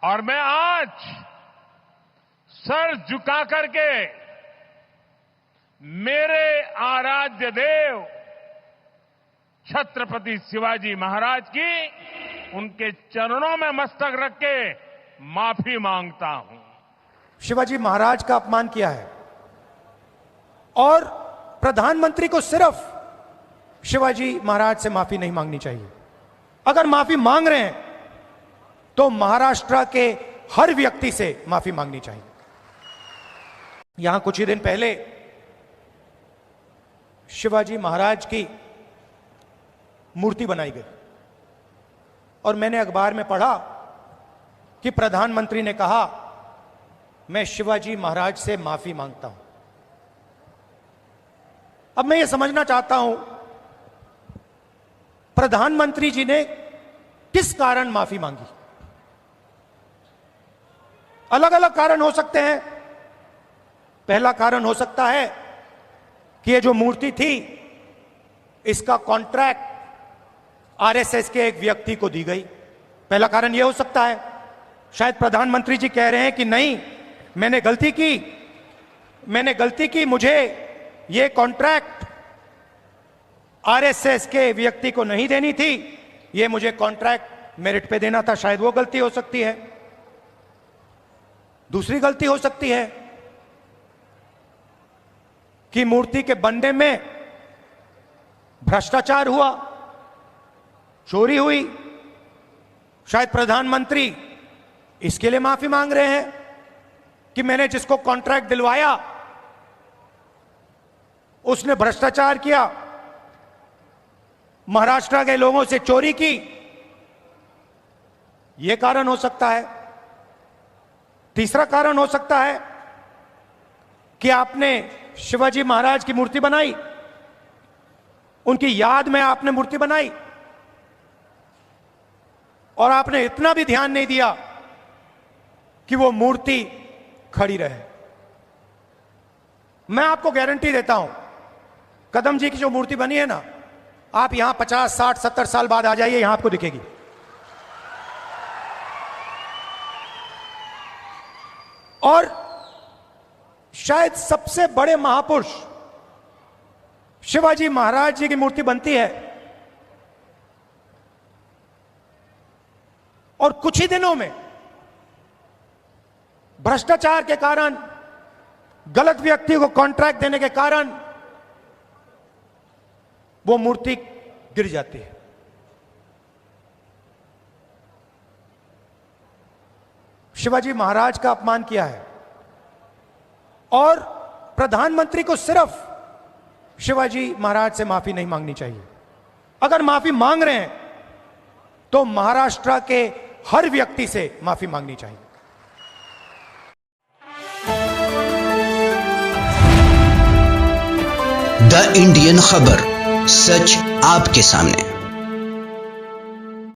और मैं आज सर झुका करके मेरे आराध्य देव छत्रपति शिवाजी महाराज की उनके चरणों में मस्तक रख के माफी मांगता हूं। शिवाजी महाराज का अपमान किया है और प्रधानमंत्री को सिर्फ शिवाजी महाराज से माफी नहीं मांगनी चाहिए। अगर माफी मांग रहे हैं तो महाराष्ट्र के हर व्यक्ति से माफी मांगनी चाहिए। यहां कुछ ही दिन पहले शिवाजी महाराज की मूर्ति बनाई गई और मैंने अखबार में पढ़ा कि प्रधानमंत्री ने कहा मैं शिवाजी महाराज से माफी मांगता हूं। अब मैं ये समझना चाहता हूं प्रधानमंत्री जी ने किस कारण माफी मांगी। अलग अलग कारण हो सकते हैं। पहला कारण हो सकता है कि ये जो मूर्ति थी इसका कॉन्ट्रैक्ट आरएसएस के एक व्यक्ति को दी गई। पहला कारण यह हो सकता है। शायद प्रधानमंत्री जी कह रहे हैं कि नहीं, मैंने गलती की, मुझे यह कॉन्ट्रैक्ट आरएसएस के व्यक्ति को नहीं देनी थी, यह मुझे कॉन्ट्रैक्ट मेरिट पे देना था। शायद वो गलती हो सकती है। दूसरी गलती हो सकती है कि मूर्ति के बनने में भ्रष्टाचार हुआ, चोरी हुई। शायद प्रधानमंत्री इसके लिए माफी मांग रहे हैं कि मैंने जिसको कॉन्ट्रैक्ट दिलवाया उसने भ्रष्टाचार किया, महाराष्ट्र के लोगों से चोरी की। यह कारण हो सकता है। तीसरा कारण हो सकता है कि आपने शिवाजी महाराज की मूर्ति बनाई, उनकी याद में आपने मूर्ति बनाई और आपने इतना भी ध्यान नहीं दिया कि वो मूर्ति खड़ी रहे। मैं आपको गारंटी देता हूं, कदम जी की जो मूर्ति बनी है ना, आप यहां 50, 60, 70 साल बाद आ जाइए, यहां आपको दिखेगी। और शायद सबसे बड़े महापुरुष शिवाजी महाराज जी की मूर्ति बनती है और कुछ ही दिनों में भ्रष्टाचार के कारण, गलत व्यक्ति को कॉन्ट्रैक्ट देने के कारण वो मूर्ति गिर जाती है। शिवाजी महाराज का अपमान किया है और प्रधानमंत्री को सिर्फ शिवाजी महाराज से माफी नहीं मांगनी चाहिए। अगर माफी मांग रहे हैं तो महाराष्ट्र के हर व्यक्ति से माफी मांगनी चाहिए। द इंडियन खबर, सच आपके सामने।